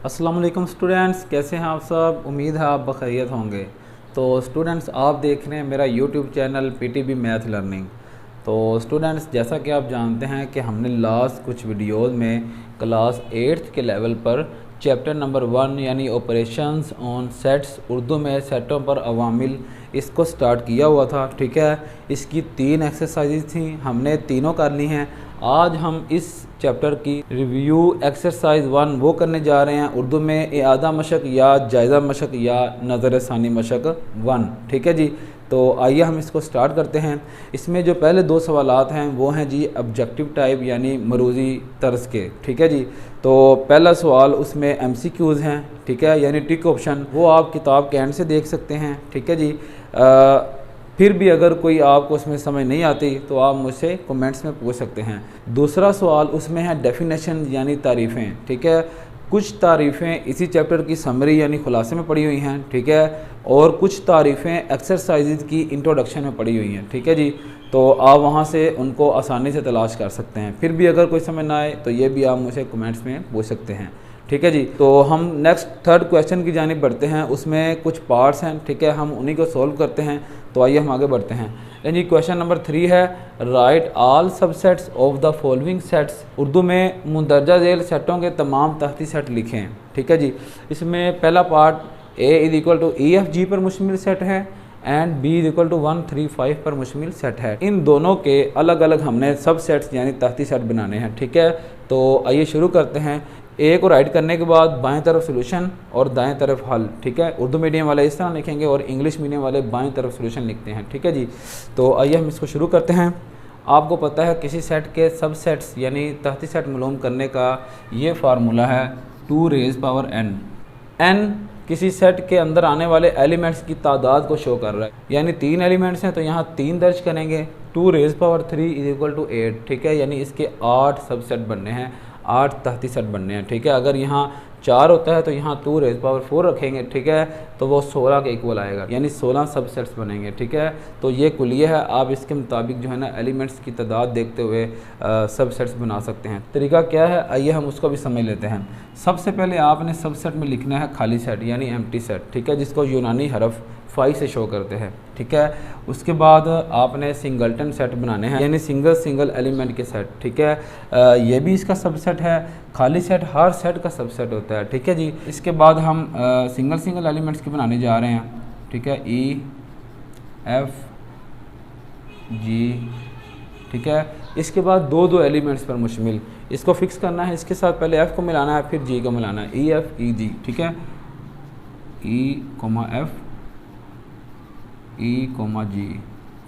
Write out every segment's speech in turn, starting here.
अस्सलाम वालेकुम स्टूडेंट्स, कैसे हैं आप सब। उम्मीद है आप बखैरियत होंगे। तो स्टूडेंट्स, आप देख रहे हैं मेरा YouTube channel PTB math learning. तो स्टूडेंट्स, जैसा कि आप जानते हैं कि हमने लास्ट कुछ वीडियोज़ में क्लास 8th के लेवल पर चैप्टर नंबर 1 यानी ऑपरेशंस ऑन सेट्स, उर्दू में सेटों पर अवामिल, इसको स्टार्ट किया हुआ था। ठीक है, इसकी 3 एक्सरसाइज थी, हमने तीनों कर ली हैं। आज हम इस चैप्टर की रिव्यू एक्सरसाइज 1 वो करने जा रहे हैं, उर्दू में इआदा मशक या जायज़ा मशक या नज़र सानी मशक 1। ठीक है जी, तो आइए हम इसको स्टार्ट करते हैं। इसमें जो पहले 2 सवालात हैं वो हैं जी ऑब्जेक्टिव टाइप यानी मरूज़ी तर्ज के। ठीक है जी, तो पहला सवाल उसमें एमसीक्यूज़ हैं। ठीक है, यानी टिक ऑप्शन, वो आप किताब के एंड से देख सकते हैं। ठीक है जी, फिर भी अगर कोई आपको उसमें समझ नहीं आती तो आप मुझसे कमेंट्स में पूछ सकते हैं। दूसरा सवाल उसमें है डेफिनेशन यानी तारीफ़ें। ठीक है, कुछ तारीफ़ें इसी चैप्टर की समरी यानी खुलासे में पड़ी हुई हैं। ठीक है, और कुछ तारीफ़ें एक्सरसाइज की इंट्रोडक्शन में पड़ी हुई हैं। ठीक है जी, तो आप वहाँ से उनको आसानी से तलाश कर सकते हैं। फिर भी अगर कोई समझ ना आए तो ये भी आप मुझसे कमेंट्स में पूछ सकते हैं। ठीक है जी, तो हम नेक्स्ट थर्ड क्वेश्चन की जानिब बढ़ते हैं। उसमें कुछ पार्ट्स हैं। ठीक है, हम उन्हीं को सॉल्व करते हैं। तो आइए हम आगे बढ़ते हैं। यानी क्वेश्चन नंबर 3 है, right all subsets of the following sets, Urdu में मुंदरजा झेल सेटों के तमाम तहती सेट लिखें। ठीक है जी, इसमें पहला part A is equal to E F G पर मुश्तमिल सेट है and B is equal to 1 3 5 पर मुश्तमिल सेट है। इन दोनों के अलग अलग हमने सब सेट्स यानी तहती सेट बनाने हैं। ठीक है, तो आइए शुरू करते हैं। ए को राइट करने के बाद बाएं तरफ सोल्यूशन और दाएं तरफ हल। ठीक है, उर्दू मीडियम वाले इस तरह लिखेंगे और इंग्लिश मीडियम वाले बाएं तरफ सोल्यूशन लिखते हैं। ठीक है जी, तो आइए हम इसको शुरू करते हैं। आपको पता है किसी सेट के सब सेट्स यानी तहती सेट मालूम करने का ये फार्मूला है 2 रेज़ पावर n। n किसी सेट के अंदर आने वाले एलिमेंट्स की तादाद को शो कर रहा है, यानी 3 एलिमेंट्स हैं तो यहाँ 3 दर्ज करेंगे। 2 raise power 3 is equal to 8। ठीक है, यानी इसके 8 सब सेट बनने हैं, 8 तहती सेट बनने हैं। ठीक है, अगर यहाँ 4 होता है तो यहाँ 2 रेज़ पावर 4 रखेंगे। ठीक है, तो वो 16 के इक्वल आएगा, यानी 16 सब सेट्स बनेंगे। ठीक है, तो ये कुलिया है, आप इसके मुताबिक जो है ना एलिमेंट्स की तादाद देखते हुए सब सेट्स बना सकते हैं। तरीका क्या है, आइए हम उसको भी समझ लेते हैं। सबसे पहले आपने सब सेट में लिखना है खाली सेट यानी एम्प्टी सेट। ठीक है, जिसको यूनानी हरफ फाई से शो करते हैं। ठीक है, उसके बाद आपने सिंगलटन सेट बनाने हैं यानी सिंगल सिंगल एलिमेंट के सेट। ठीक है, ये भी इसका सबसेट है। खाली सेट हर सेट का सबसेट होता है। ठीक है जी, इसके बाद हम सिंगल सिंगल एलिमेंट्स के बनाने जा रहे हैं। ठीक है, ई एफ जी। ठीक है, इसके बाद दो एलिमेंट्स पर मुश्तमिल, इसको फिक्स करना है। इसके साथ पहले एफ़ को मिलाना है फिर जी को मिलाना है, ई एफ ई जी। ठीक है, E comma F E comma G.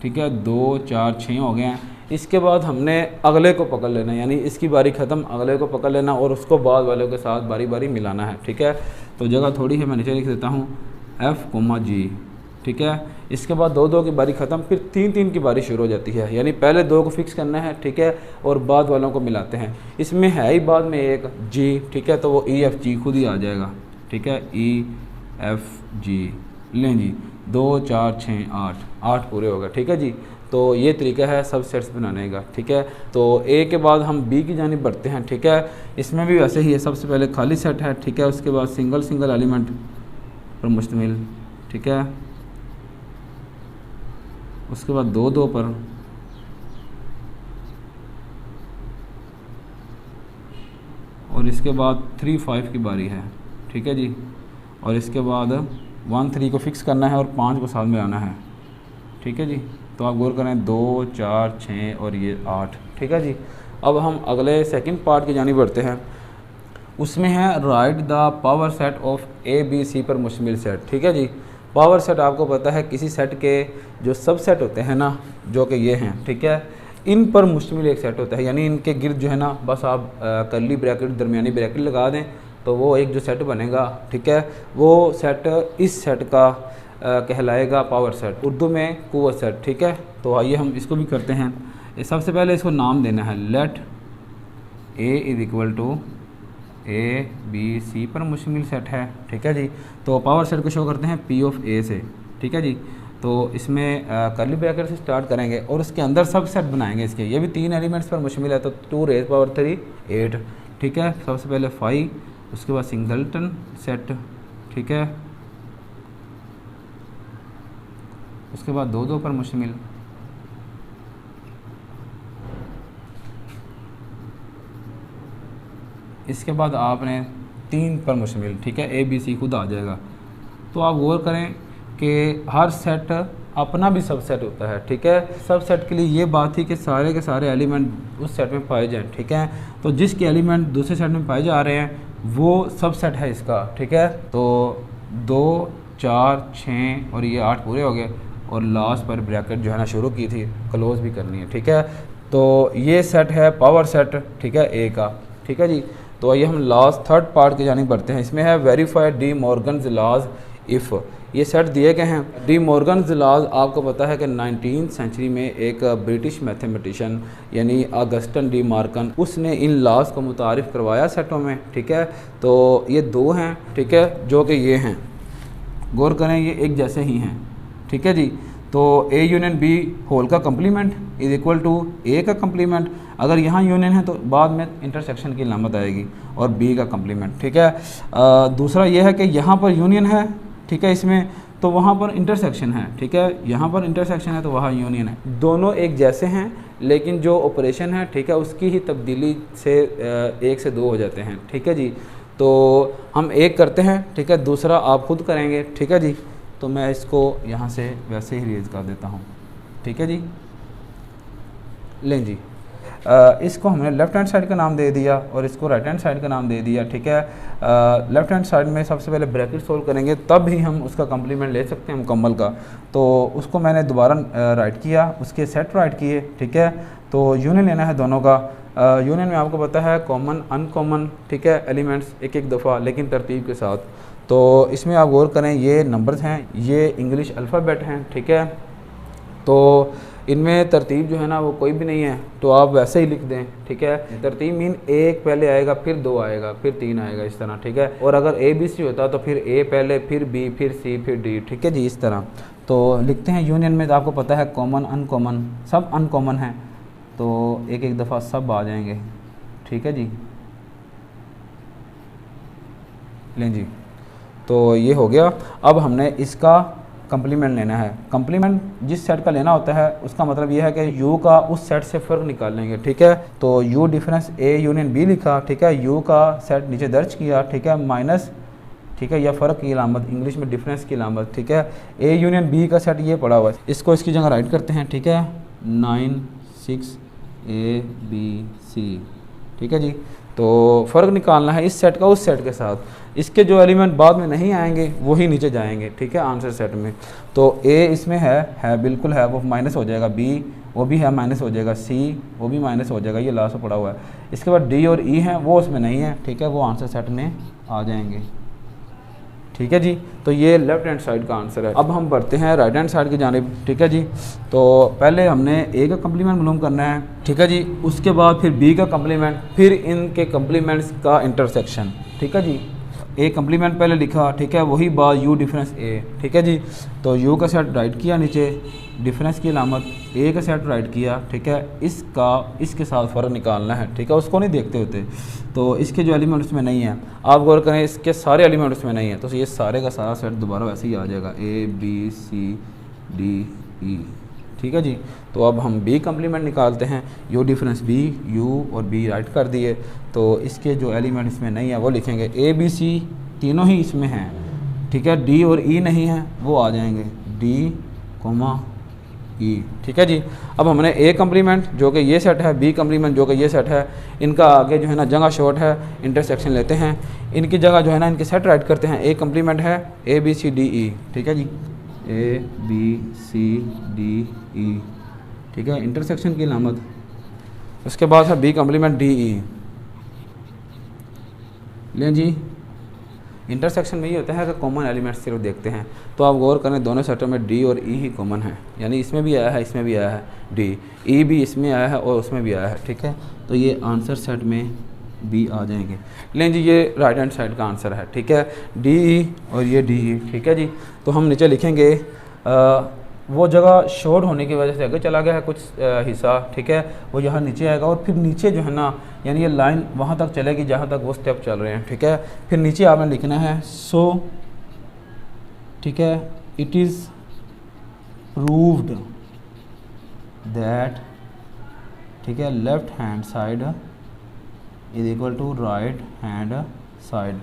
ठीक है, 2 4 6 हो गए हैं। इसके बाद हमने अगले को पकड़ लेना है, यानी इसकी बारी ख़त्म, अगले को पकड़ लेना और उसको बाद वालों के साथ बारी बारी मिलाना है। ठीक है, तो जगह थोड़ी है, मैं नीचे लिख देता हूँ एफ़ कोमा जी। ठीक है, इसके बाद 2 2 की बारी ख़त्म, फिर 3 3 की बारी शुरू हो जाती है, यानी पहले 2 को फिक्स करना है। ठीक है, और बाद वालों को मिलाते हैं। इसमें है ही बाद में एक जी। ठीक है, तो वो ई एफ जी खुद ही आ जाएगा। ठीक है, ई एफ जी लें जी, 2 4 6 8 पूरे हो गए। ठीक है जी, तो ये तरीका है सब सेट्स बनाने का। ठीक है, तो ए के बाद हम बी की जानिब बढ़ते हैं। ठीक है, इसमें भी वैसे ही है, सबसे पहले खाली सेट है। ठीक है, उसके बाद सिंगल सिंगल एलिमेंट पर मुश्तमिल। ठीक है, उसके बाद 2 2 पर, और इसके बाद 3 5 की बारी है। ठीक है जी, और इसके बाद 1 3 को फिक्स करना है और 5 को साथ में आना है। ठीक है जी, तो आप गौर करें 2 4 6 और ये 8। ठीक है जी, अब हम अगले सेकंड पार्ट की जानिब बढ़ते हैं। उसमें है write the power set of A B C पर मुश्तमिल सेट। ठीक है जी, पावर सेट आपको पता है किसी सेट के जो सब सेट होते हैं ना, जो कि ये हैं। ठीक है, इन पर मुश्तमिल एक सेट होता है, यानी इनके गिर्द जो है ना बस आप कर्ली ब्रैकेट दरमियानी ब्रैकेट लगा दें तो वो एक जो सेट बनेगा। ठीक है, वो सेट इस सेट का कहलाएगा पावर सेट, उर्दू में कुव्वत सेट। ठीक है, तो आइए हम इसको भी करते हैं। सबसे पहले इसको नाम देना है, let A is equal to A B C पर मुश्तमिल सेट है। ठीक है जी, तो पावर सेट को शो करते हैं पी ऑफ ए से। ठीक है जी, तो इसमें कर्ली ब्रैकेट से स्टार्ट करेंगे और उसके अंदर सब सेट बनाएंगे इसके। ये भी 3 एलिमेंट्स पर मुश्तमिल है, तो 2 रेज़ पावर 3 8। ठीक है, सबसे पहले 5 उसके बाद सिंगलटन सेट, ठीक है, उसके बाद दो दो पर मुश्तमिल, इसके बाद आपने 3 पर मुश्तमिल, ठीक है, ए बी सी खुद आ जाएगा। तो आप गौर करें कि हर सेट अपना भी सबसेट होता है, ठीक है। सबसेट के लिए ये बात थी कि सारे के सारे एलिमेंट उस सेट में पाए जाएं, ठीक है। तो जिसके एलिमेंट दूसरे सेट में पाए जा रहे हैं वो सबसेट है इसका, ठीक है। तो 2 4 6 और ये 8 पूरे हो गए और लास्ट पर ब्रैकेट जो है ना शुरू की थी क्लोज भी करनी है, ठीक है। तो ये सेट है पावर सेट, ठीक है, ए का, ठीक है जी। तो आइए हम लास्ट थर्ड पार्ट की जानिब बढ़ते हैं। इसमें है verify De Morgan's laws if. ये सेट दिए गए हैं। डी मॉर्गन्स लॉज आपको पता है कि 19th सेंचुरी में एक ब्रिटिश मैथमेटिशियन यानी ऑगस्टन डी मार्कन, उसने इन लॉज को मुतारिफ़ करवाया सेटों में, ठीक है। तो ये 2 हैं, ठीक है, जो कि ये हैं, गौर करें ये एक जैसे ही हैं, ठीक है जी। तो ए यूनियन बी होल का कम्प्लीमेंट इज इक्वल टू ए का कम्प्लीमेंट। अगर यहाँ यूनियन है तो बाद में इंटरसेक्शन की अलामत आएगी और बी का कम्प्लीमेंट, ठीक है। दूसरा ये है कि यहाँ पर यूनियन है, ठीक है, इसमें तो वहाँ पर इंटरसेक्शन है, ठीक है, यहाँ पर इंटरसेक्शन है तो वहाँ यूनियन है। दोनों एक जैसे हैं लेकिन जो ऑपरेशन है, ठीक है, उसकी ही तब्दीली से 1 से 2 हो जाते हैं, ठीक है जी। तो हम एक करते हैं, ठीक है, दूसरा आप खुद करेंगे, ठीक है जी। तो मैं इसको यहाँ से वैसे ही रेज कर देता हूँ, ठीक है जी। लें जी, इसको हमने लेफ़्ट हैंड साइड का नाम दे दिया और इसको राइट हैंड साइड का नाम दे दिया, ठीक है। लेफ़्ट हैंड साइड में सबसे पहले ब्रैकेट सोल्व करेंगे तब ही हम उसका कम्प्लीमेंट ले सकते हैं मुकम्मल का। तो उसको मैंने दोबारा राइट किया, उसके सेट राइट किए, ठीक है। तो यूनियन लेना है दोनों का। यूनियन में आपको पता है कॉमन अनकॉमन, ठीक है, एलिमेंट्स एक एक दफ़ा लेकिन तरतीब के साथ। तो इसमें आप गौर करें ये नंबर्स हैं, ये इंग्लिश अल्फ़ाबेट हैं, ठीक है। तो इनमें तरतीब जो है ना वो कोई भी नहीं है, तो आप वैसे ही लिख दें, ठीक है। तरतीब मीन एक पहले आएगा, फिर 2 आएगा, फिर 3 आएगा, इस तरह, ठीक है। और अगर ए बी सी होता तो फिर ए पहले, फिर बी, फिर सी, फिर डी, ठीक है जी, इस तरह। तो लिखते हैं यूनियन में, तो आपको पता है कॉमन अनकॉमन, सब अनकॉमन है, तो एक एक दफ़ा सब आ जाएंगे, ठीक है जी। लें जी, तो ये हो गया। अब हमने इसका कम्प्लीमेंट लेना है। कम्प्लीमेंट जिस सेट का लेना होता है उसका मतलब ये है कि यू का उस सेट से फ़र्क निकालेंगे, ठीक है। तो U difference A union B लिखा, ठीक है, यू का सेट नीचे दर्ज किया, ठीक है, माइनस, ठीक है, या फ़र्क की अलामत, इंग्लिश में डिफरेंस की अलामत, ठीक है। ए यूनियन बी का सेट ये पड़ा हुआ है, इसको इसकी जगह राइट करते हैं, ठीक है, 9 6 ए बी सी, ठीक है जी। तो फ़र्क निकालना है इस सेट का उस सेट के साथ। इसके जो एलिमेंट बाद में नहीं आएंगे वही नीचे जाएंगे, ठीक है, आंसर सेट में। तो ए इसमें है बिल्कुल है, वो माइनस हो जाएगा, बी वो भी है माइनस हो जाएगा, सी वो भी माइनस हो जाएगा, ये लास्ट में पड़ा हुआ है। इसके बाद डी और ई हैं वो उसमें नहीं है, ठीक है, वो आंसर सेट में आ जाएंगे, ठीक है जी। तो ये लेफ़्ट हैंड साइड का आंसर है। अब हम बढ़ते हैं राइट हैंड साइड की जानिब, ठीक है जी। तो पहले हमने ए का कम्प्लीमेंट मालूम करना है, ठीक है जी, उसके बाद फिर बी का कम्प्लीमेंट, फिर इनके कम्प्लीमेंट्स का इंटरसेक्शन, ठीक है जी। ए कम्प्लीमेंट पहले लिखा, ठीक है, वही बात यू डिफरेंस ए, ठीक है जी। तो यू का सेट राइट किया नीचे, डिफरेंस की अलामत, ए का सेट राइट किया, ठीक है, इसका इसके साथ फ़र्क निकालना है, ठीक है, उसको नहीं देखते होते। तो इसके जो एलिमेंट उसमें नहीं है, आप गौर करें इसके सारे एलिमेंट उसमें नहीं है, तो ये सारे का सारा सेट दोबारा वैसे ही आ जाएगा, ए बी सी डी ई, ठीक है जी। तो अब हम बी कम्प्लीमेंट निकालते हैं, यू डिफरेंस बी, यू और बी राइट कर दिए। तो इसके जो एलिमेंट इसमें नहीं है वो लिखेंगे, ए बी सी तीनों ही इसमें हैं, ठीक है, डी और ई नहीं है वो आ जाएंगे, डी कोमा ई, ठीक है जी। अब हमने ए कम्प्लीमेंट जो कि ये सेट है, बी कम्प्लीमेंट जो कि ये सेट है, इनका आगे जो है ना जगह शॉर्ट है, इंटरसेक्शन लेते हैं, इनकी जगह जो है ना इनके सेट राइट करते हैं। ए कम्प्लीमेंट है ए बी सी डी ई, ठीक है जी, ए बी सी डी ई, ठीक है, इंटरसेक्शन की अलामत। उसके बाद है बी कम्प्लीमेंट डी ई। लें जी, इंटरसेक्शन में ये होता है कि कॉमन एलिमेंट्स सिर्फ देखते हैं। तो आप गौर करें दोनों सेटों में डी और ई ही कॉमन है, यानी इसमें भी आया है इसमें भी आया है डी, ई भी इसमें आया है और उसमें भी आया है, ठीक है। तो ये आंसर सेट में बी आ जाएंगे। लें जी, ये राइट हैंड साइड का आंसर है, ठीक है, डी ई और ये डी ई, ठीक है जी। तो हम नीचे लिखेंगे वो जगह शॉर्ट होने की वजह से आगे चला गया है कुछ हिस्सा, ठीक है, वो यहाँ नीचे आएगा और फिर नीचे जो है ना यानी ये लाइन वहाँ तक चलेगी जहाँ तक वो स्टेप चल रहे हैं, ठीक है। फिर नीचे आपने लिखना है सो, ठीक है, इट इज़ प्रूव्ड दैट, ठीक है, left hand side is equal to right hand side,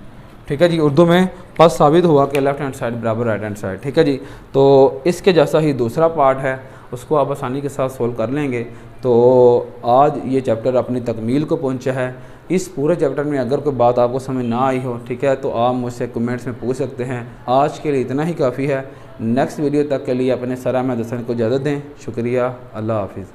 ठीक है जी। उर्दू में पस साबित हुआ कि लेफ्ट हैंड साइड बराबर राइट हैंड साइड, ठीक है जी। तो इसके जैसा ही दूसरा पार्ट है, उसको आप आसानी के साथ सोल्व कर लेंगे। तो आज ये चैप्टर अपनी तकमील को पहुंचा है। इस पूरे चैप्टर में अगर कोई बात आपको समझ ना आई हो, ठीक है, तो आप मुझसे कमेंट्स में पूछ सकते हैं। आज के लिए इतना ही काफ़ी है। नेक्स्ट वीडियो तक के लिए अपने सर अहमद हसन को इजाज़त दें। शुक्रिया, अल्लाह हाफिज़।